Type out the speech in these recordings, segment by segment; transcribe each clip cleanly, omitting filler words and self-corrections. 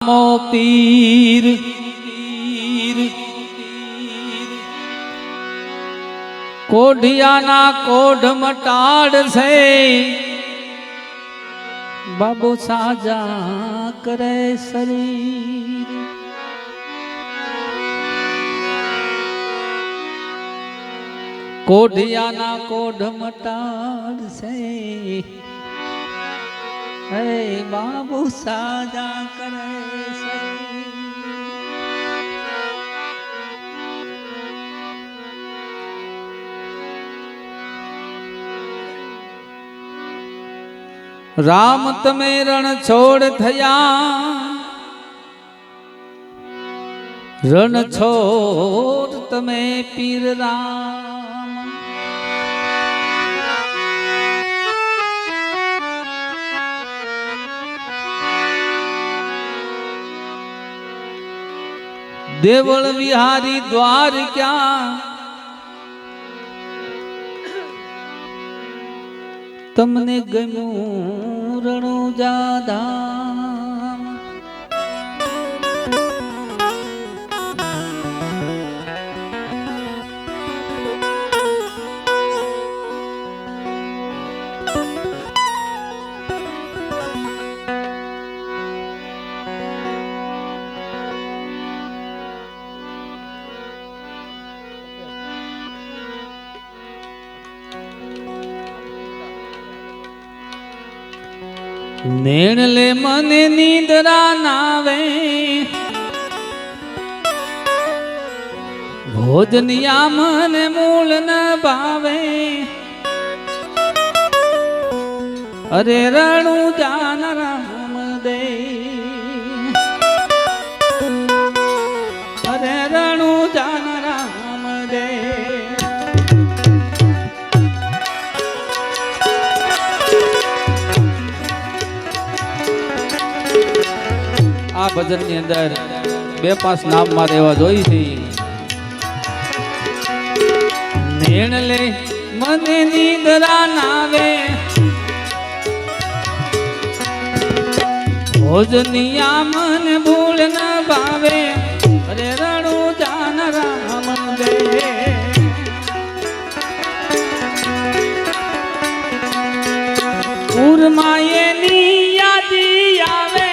મો પીર કોઢિયાના કોઢ મટાડશે બાબુ સાજા કરે શરીર કોઢિયાના કોઢ મટાડશે હે બાબુ સાજા કરે રામ તમે રણ છોડ થયા રણ છોડ તમે પીર રામ દેવળ વિહારી દ્વાર ક્યાં તમને ગમ્યું રણુજા ધામ નેણ લે મને નીંદરા નાવે ભોજનિયા મને મૂળ ન ભાવે અરે રણું જાન રામ દે અરે રણું જાન રામ દે આ ભજન ની અંદર 2-5 નામ માં રહેવા જોઈ છે નેણ લે મને નીંદરા નાવે ભોજનિયા મને ભૂલ ન ભાવે અરે રણું જાન રામ દે ઉર્માએ ની યાદી આવે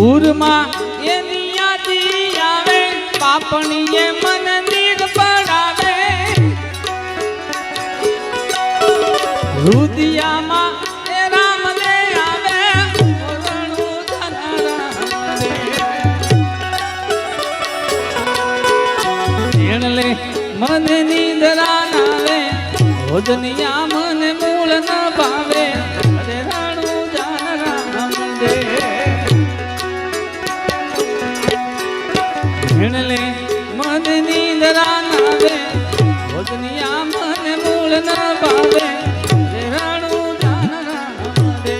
ઉરમાં એની યાદી આવે પાપણીએ મન નીર પડાવે રુદિયામાં એ રામ ને આવે રણું જાન રામ દે નેણ લે મને નીંદરા નાવે ભોજનિયા મને મૂળ ન ભાવે અરે રણું જાન રામ દે લે મન નીંદરા નાવે ભોજનિયા મને મૂળ ન ભાવે રણું જાન રામ દે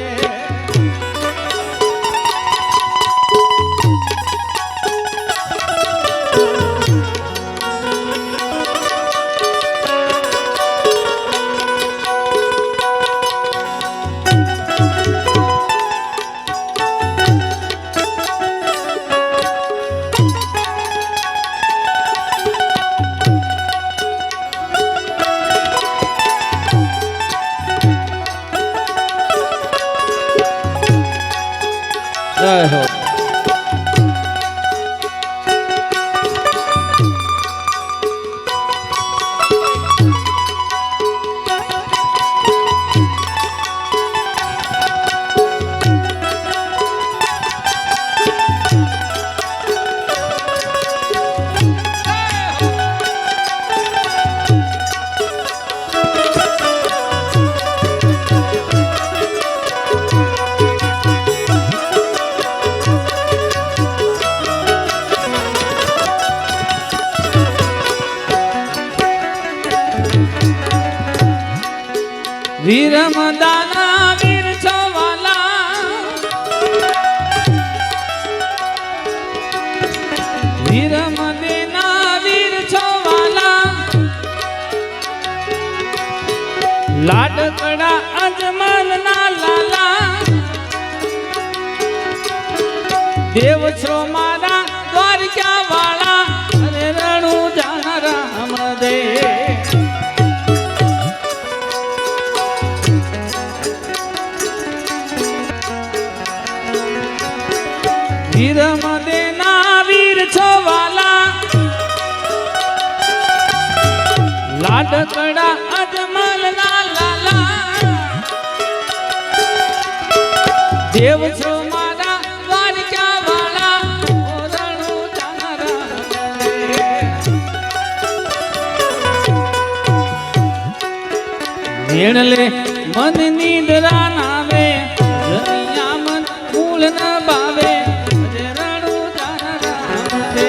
જય હો વીર મદાના વીર છો વાલા વીર મદેના વીર છો વાલા લાડકડા અજમલ ના લાલા દેવ છો મારા દ્વારકા વાળા અરે રણુ જાના રામ દે વીર મદે ના વીર છો વાલા લાડકડા અજમલ ના લાલા દેવ છો મારા દ્વારકા વાળા રણુ જાના રામ લે મન નિંદ્રા નાવે જનિયા મન મૂળ ન બાવે રણુ જાના રામ દે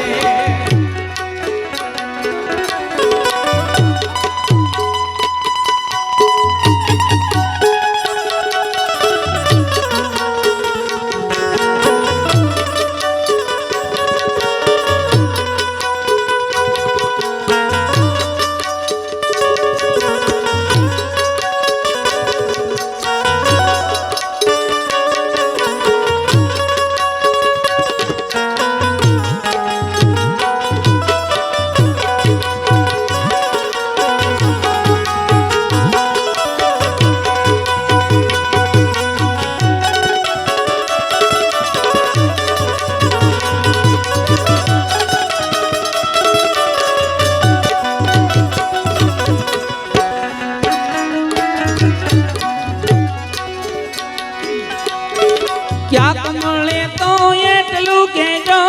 ક્યાંક મળે તો એટલું કહેજો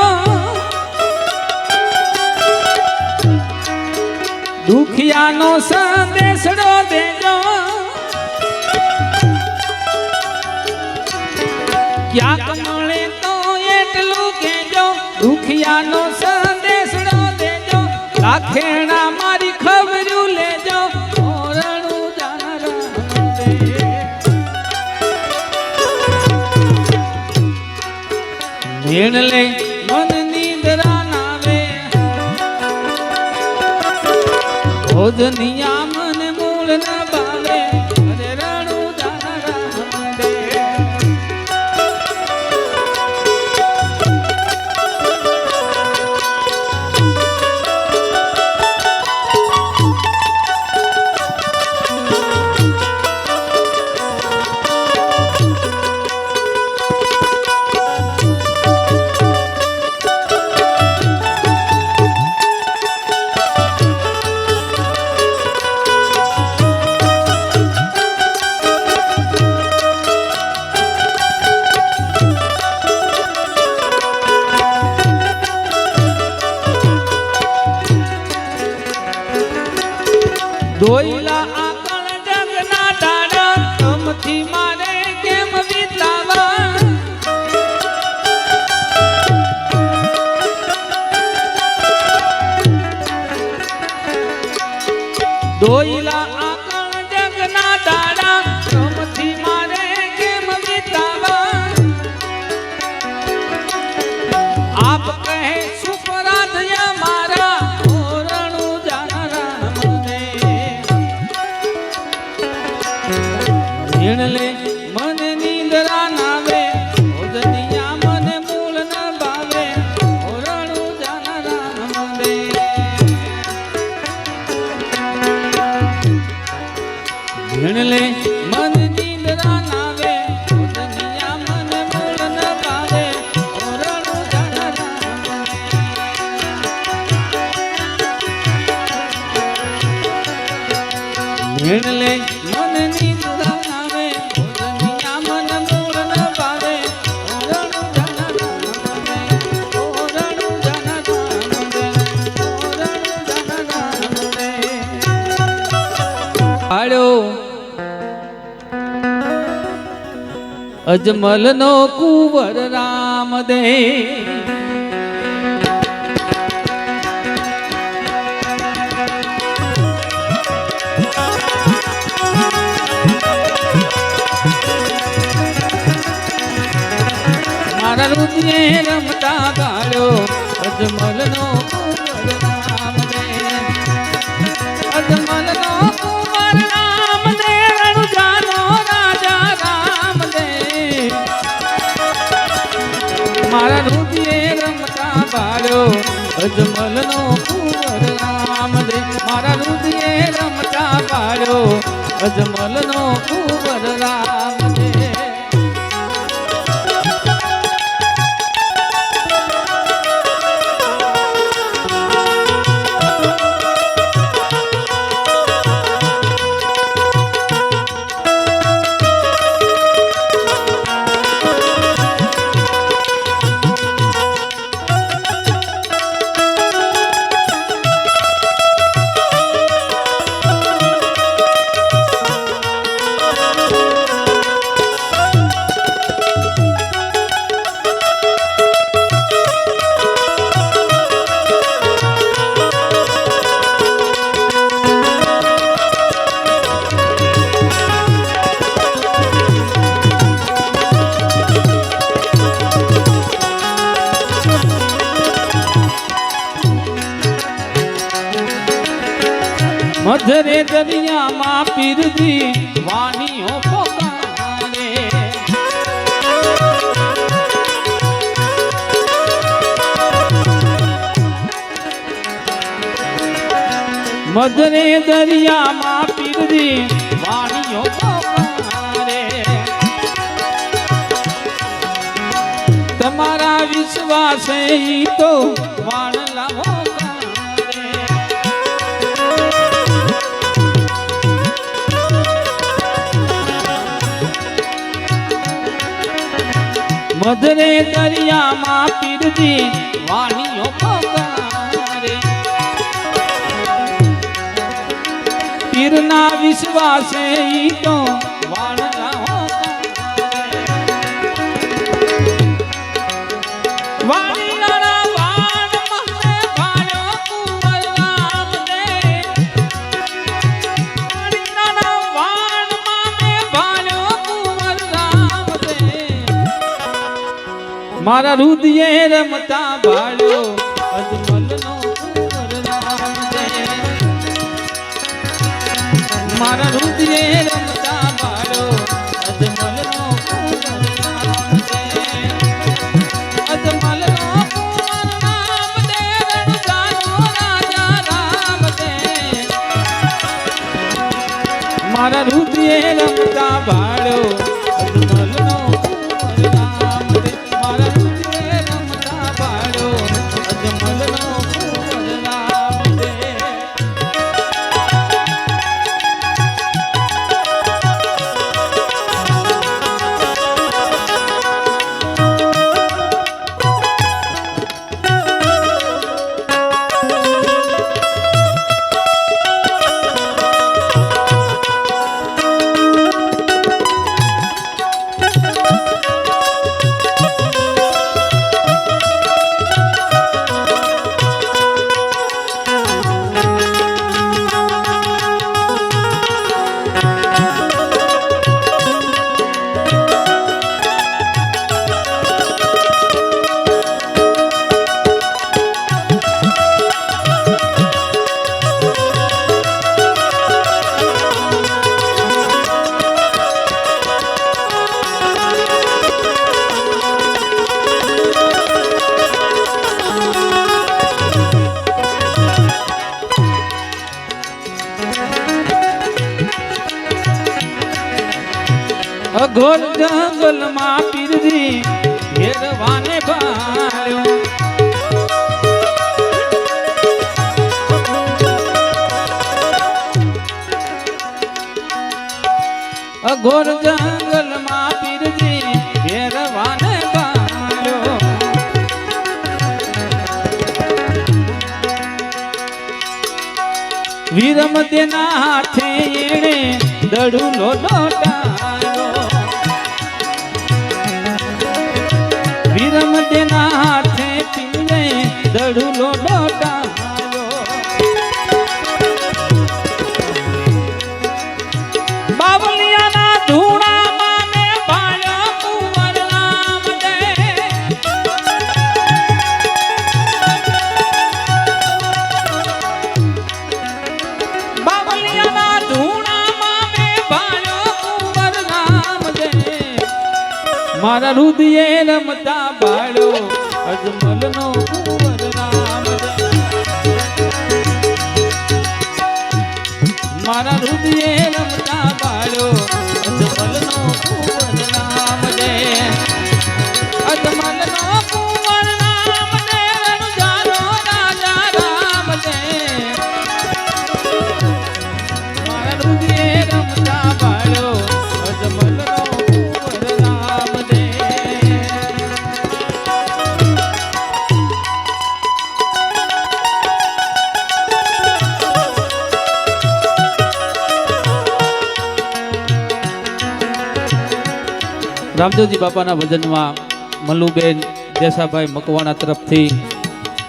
દુખિયાનો સંદેશડો દેજો ક્યાંક મળે તો એટલું કહેજો દુખિયાનો સંદેશડો દેજો લાખેણા મારી ખબરું લેજો રણુ જાના રામ દે લે મન નિંદ્રા નાવે ભોજનિયા મન મૂળ ન બાવે અરે રણુ જાના રામ દે દોયલા આકળ જગના ડાડા તમથી મારે કેમ વિતાવા દોયલા આકળ જગના ડાડા તમથી મારે કેમ વિતાવા આપ કહે સુપરાધ્ય મારા રણુ જાના રામ લે મન નિંદ્રા નાવે ભોજનિયા મન મૂળ ન બાવે રણુ જાના રામ દે લે મન નિંદ્રા નાવે ભોજનિયા મન મૂળ ન બાવે રણુ જાના રામ લે મન નિંદ્રા અજમલ નો કુંવર રામ દે મારા રુદને રમતા ગાળ્યો અજમલ નો કુંવર રામ દે અજમલ નો કુંવર રામ દે અજમલનો કુંવર રામ દે મારા રુદિયે રમતા બાળ્યો અજમલનો કુંવર રામ દે મધરે દરિયામાં પીરજી વાણીઓ પોકારે મધરે દરિયામાં પીરજી વાણીઓ પોકારે તમારા વિશ્વાસે ઈ તો વાણ લાવો મધરે દરિયામાં પીરજી વાણીઓ પકારે પીરના વિશ્વાસે ઈ તો વાણલા વાણીના વાણ મને ભાયો કુંવર રામ દે વાણીના વાણ મને ભાયો કુંવર રામ દે મારા રુદિયે રમતા બાળ્યો અજમલનો કુંવર રામ દે મારા રુદિયે રમતા બાળ્યો અજમલનો કુંવર રામ દે અજમલનો કુંવર રામ દે રણજાનો રાજા રામ દે મારા રુદિયે રમતા બાળ્યો અજમલનો કુંવર રામ દે મારા રુદિયે રમતા બાળ્યો અજમલનો કુંવર રામ દે અઘોર જંગલમાં પીરજી ઘેરવાને ભાળ્યો અઘોર જંગલમાં પીરજી ઘેરવાને ભાળ્યો વીરમ તેના હાથે એણે દડુલો લોટાયો વીરમ તેના હાથે પીરે દડુલો લોટાયો બાવલિયાના ધૂણામાં ને ભાળ્યો કુંવર રામ દે બાવલિયાના ધૂણામાં ને ભાળ્યો કુંવર રામ દે મારા રુદિયે રમતા બાળ્યો અજમલનો કુંવર રામ દે મારા હૃદયે રમતા બાળો અજમલનો કુંવર નામ દે અજમલનો કુંવર નામ દે રણુજાનો રાજા રામ દે મારા હૃદયે રમતા બાળો અજમલનો કુંવર નામ દે રામદેવજી બાપાના ભજનમાં મલ્લુબેન દેસાભાઈ મકવાણા તરફથી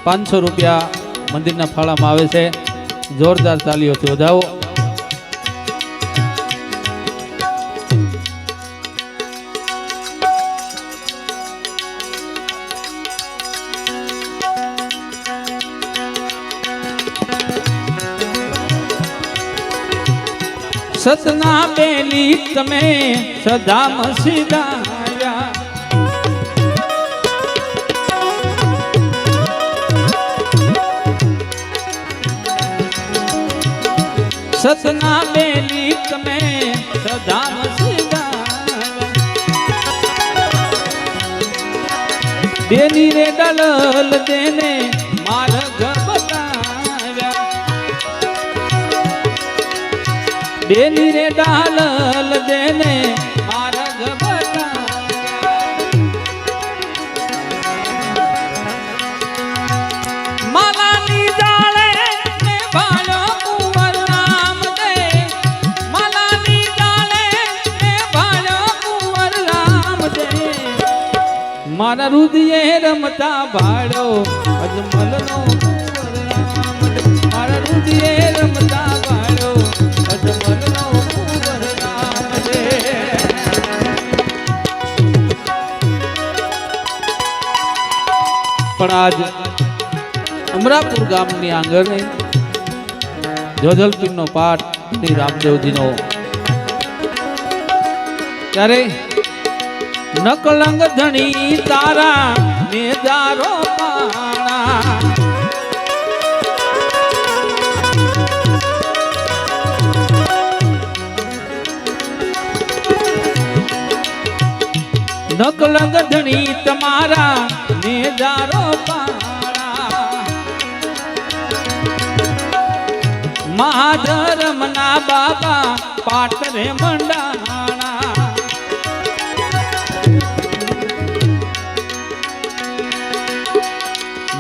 500 રૂપિયા મંદિરના ફાળામાં આવે છે. જોરદાર તાલીઓથી વધાવો. સતના બેલી તમે સદા મસીદાયા સતના બેલી તમે સદા મસીદાયા બેની રે દલલ દેને માર્ગ બતાવ્યા બેની રે ડાલલ દેને માર્ગ બતાવ્યા માલાની ડાળે ને ભાળો કુંવર નામ દે માલાની ડાળે ને ભાળો કુંવર નામ દે મારા હૃદયે રમતા ભાળો અજમલનો કુંવર નામ દે મારા હૃદયે રમતા ભાળો અજમલનો કુંવર નામ દે પણ આજ અમરાપુર ગામની આંગણે જોજલપીરનો પાઠ શ્રી રામદેવજીનો ત્યારે નકલંગ ધણી તારા મેદારો પાણા નકલંગ ધણી તમારા મેદારો પાણા મહાધર્મના બાબા પાટરે મંડાણા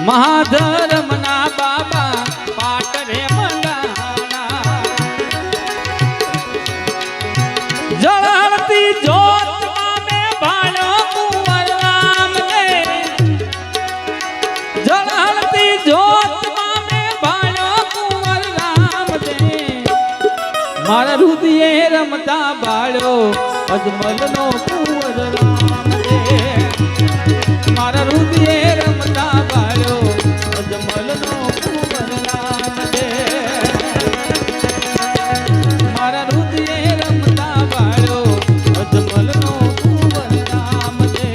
મહાધર્મના બાબા પાટરે મંડાણા જળહળતી જોતમાં મેં ભાળ્યો કુંવર નામ દે જળહળતી જોતમાં મેં ભાળ્યો કુંવર નામ દે મારા હૃદયે રમતા બાળ્યો અજમલનો કુંવર રામ દે મારા હૃદયે રમતા બાળ્યો અજમલનો કુંવર રામ દે મારા હૃદયે રમતા બાળ્યો અજમલનો કુંવર રામ દે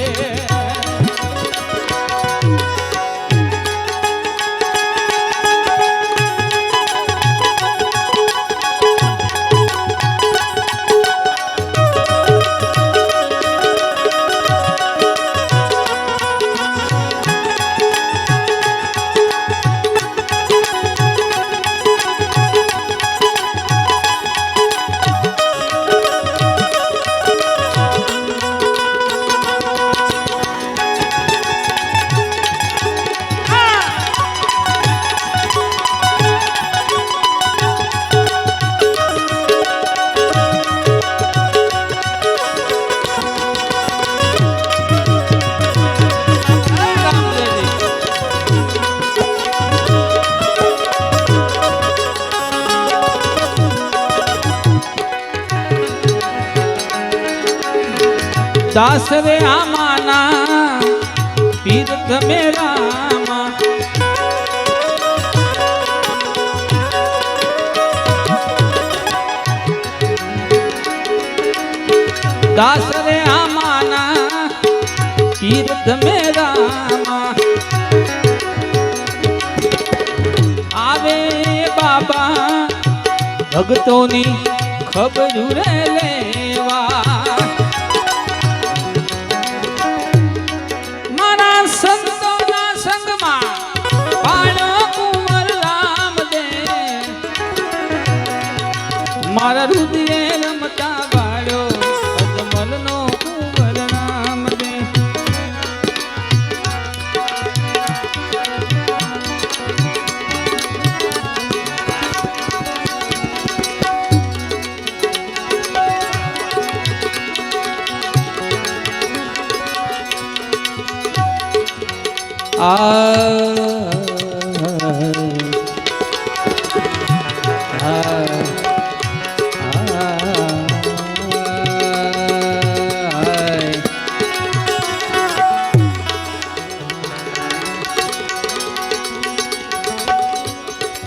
दास रे आमाना तीर्थ मेरा दास रे आमाना तीर्थ मेरा आवे बाबा ભગતોની ખબર રે લેવા મારા સંતોના સંગમાં પાણો કુંવર રામ દે મારા રુદિએ રમતા બાળો અજમલનો કુંવર રામ દે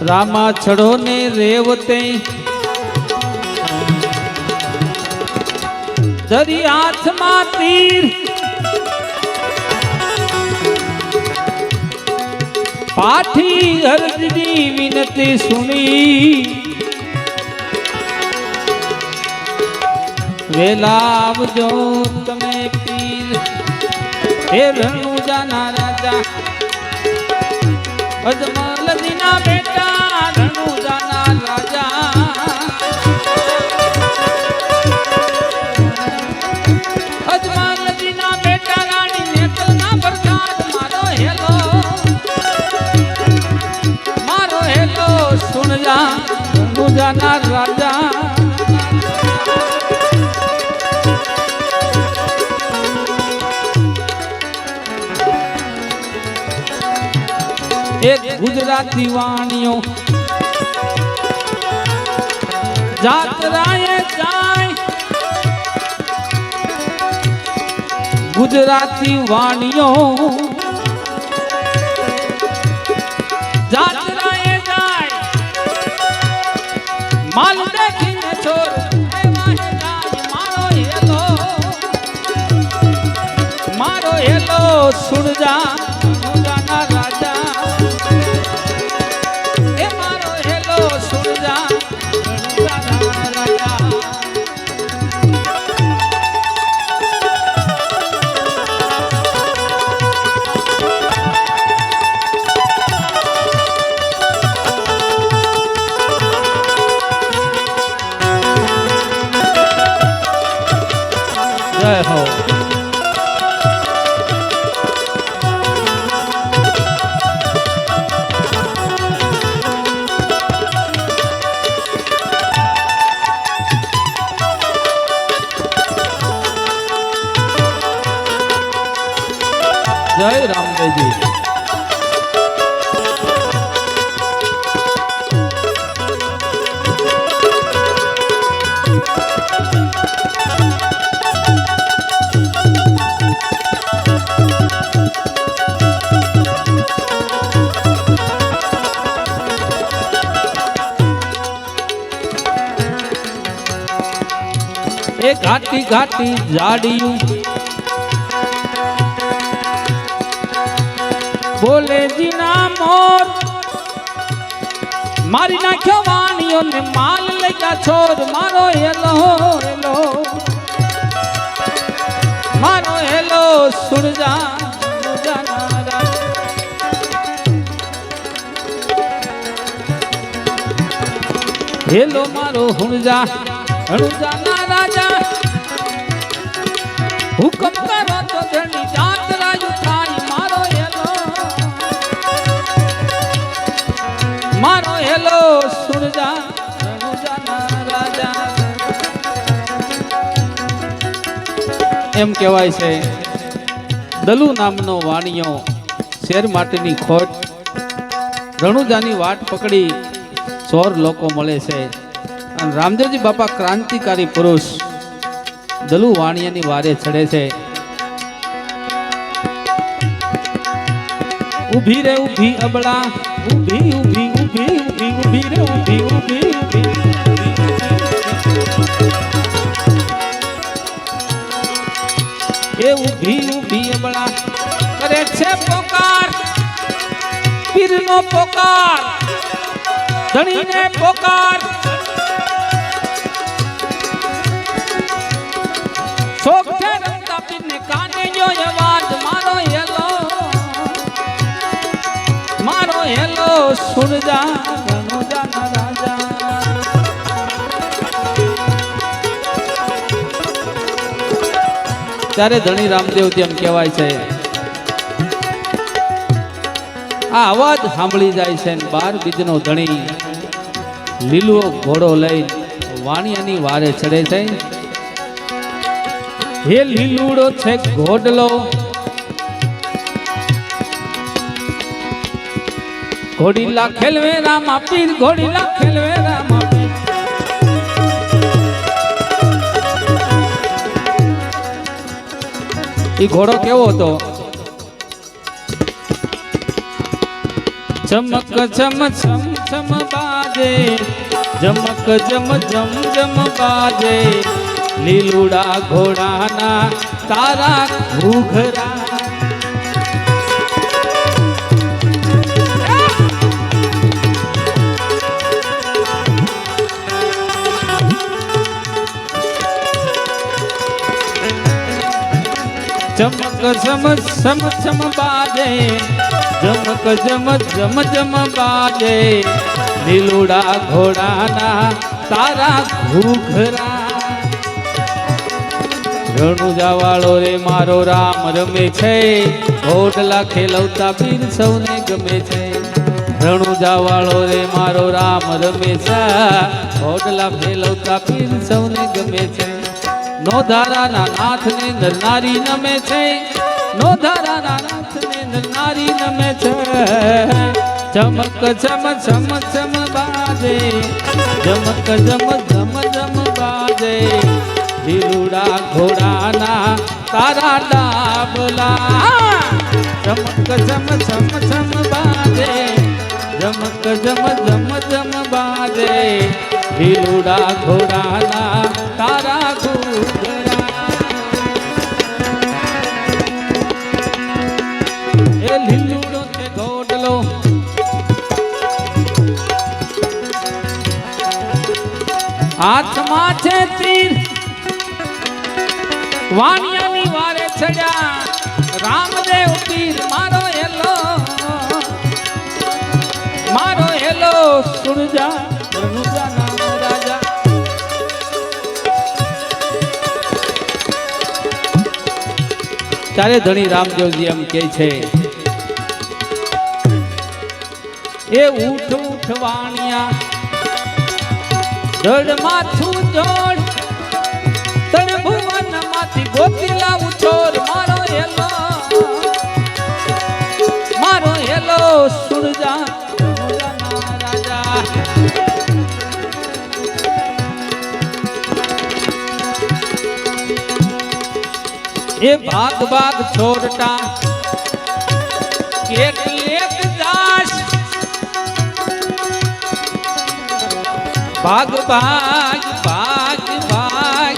રામા છડો ને રેવતે ધરી હાથમાં તીર પાઠી હરજની વિનતી સુણી વેલા આવજો તમે પીર હે રણુજાના રાજા અજમલજીના બેટા રણુજાના રાજા અજમલજીના બેટા રાણી નેતલના પ્રસાદ મારો હેલો સુનજા રણુજાના રાજા એક ગુજરાતી વાણીઓ જાત્રાએ જાય ગુજરાતી વાણીઓ જાત્રાએ જાય માલ દેખીને છોર મારો હેલો સુણજા રણુજાના રાજા જય હો જય રામદેવજી એ ઘાટી ઘાટી જાડિયું બોલે જીના મોર મારી નાખ્યો વાણીઓ ને માલ લઈ ગયા છોર મારો હેલો હેલો મારો હેલો સુરજા હેલો મારો હુણજા રણુજાના રાજા હુકમ કરો તો ધણી જાત રાજુ થાય મારો હેલો સુણજા રણુજાના રાજા એમ કહેવાય છે દલુ નામનો વાણિયો શેર માટેની ખોટ રણુજાની વાટ પકડી ચોર લોકો મળે છે અને રામદેવજી બાપા ક્રાંતિકારી પુરુષ દલુ વાણિયાની વારે ચડે છે ઊભી રે ઊભી અબળા ઊભી ઊભી ઊભી ઊભી ઊભી રે ઊભી ઊભી ઊભી એ ઊભી ઊભી અબળા કરે છે પોકાર પીરનો પોકાર ધણીને પોકાર આવ્યો અવાજ મારો હેલો સુણજા રણુજાના રાજા. ત્યારે ધણી રામદેવજી એમ કહેવાય છે આ અવાજ સાંભળી જાય છે ને 12 બીજનો ધણી લીલો ઘોડો લઈ વાણિયાની વારે ચડે છે. હે લીલુડો છે ઘોડલો ઘોડીલા ખેલવે રામા પીર ઘોડીલા ખેલવે રામા પીર. ઈ ઘોડો કેવો હતો? ચમક ચમ ચમ ચમ બાજે જમક જમ જમ જમ બાજે લીલુડા ઘોડાના તારા ઘૂઘરા. ચમક જમ સમ સમ બાજે જમક જમ જમ જમ બાજે લીલુડા ઘોડાના તારા ઘૂઘરા. રણુજા વાળો રે મારો રામ રમે છે ઘોડલા ખેલવતા પીર સૌને ગમે છે. રણુજા વાળો રે મારો રામ રમે છે ઘોડલા ખેલવતા પીર સૌને ગમે છે. નો ધારાના નાથને નરનારી નમે છે નો ધારાના નાથને નરનારી નમે છે. ચમક ચમ ચમ ચમ બાજે જમક જમ જમ જમ બાજે લીલુડા ઘોડાના તારા ડાબલા. ચમક ચમ ચમ ચમ બાજે જમક જમ જમ જમ બાજે લીલુડા ઘોડાના તારા ઘૂઘરા. એ લીલુડો છે ઘોડલો હાથમાં છે તીર વાણિયાની વારે ચડ્યા રામદેવ પીર મારો હેલો સુરજા રણુજાના રાજા. ત્યારે ધણી રામદેવજી એમ કહે છે એ ઉઠ ઉઠ વાણિયા જડ માથું જોડ તણ ભુવન માંથી ગોતી લાવું છોર મારો હેલો સુરજા રણુજાના રાજા. એ ભાગ ભાગ છોડતા કેક લેક દાસ ભાગ ભાગ ભાગ ભાગ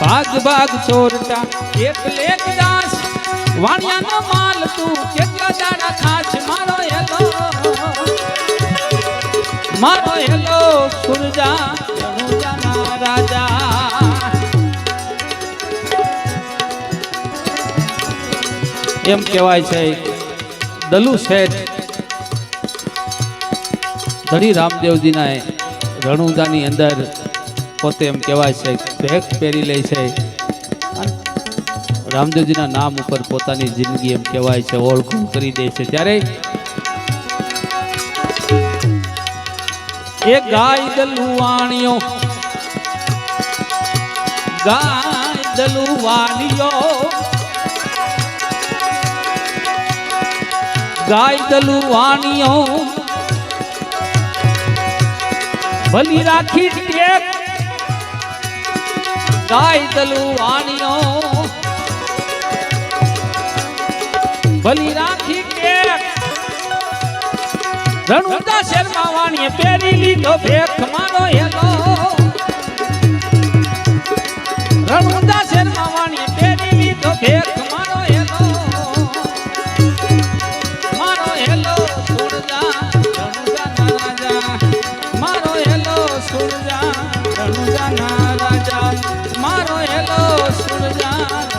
ભાગ ભાગ છોડતા કેક લેક દાસ વાણિયાનો માલ તું કેટલા દાડા ખાસ મારો હેલો સુરજા રણુજાના રાજા. એમ કહેવાય છે દલુ શેઠ ધણી રામદેવજીના રણુજાની અંદર પોતે એમ કહેવાય છે ભેખ પહેરી લે છે રામદેવજીના નામ ઉપર પોતાની જિંદગી એમ કહેવાય છે ઓળખું કરી દે છે. ત્યારે એ ગાય દલુવાણીઓ ગાય દલુવાણીઓ ગાય દલુવાણીઓ ભલી રાખી ટેક ગાય દલુવાણીઓ ભલી રાખી ટેક રણુજા શર્મા વાણીએ પહેરી લીધો ભેખ મારો હેલો રણુજા શર્મા વાણીએ પહેરી લીધો ભેખ મારો હેલો સુરજા રણુજાના રાજા મારો હેલો સુરજા રણુજાના રાજા. મારો હેલો સુરજાન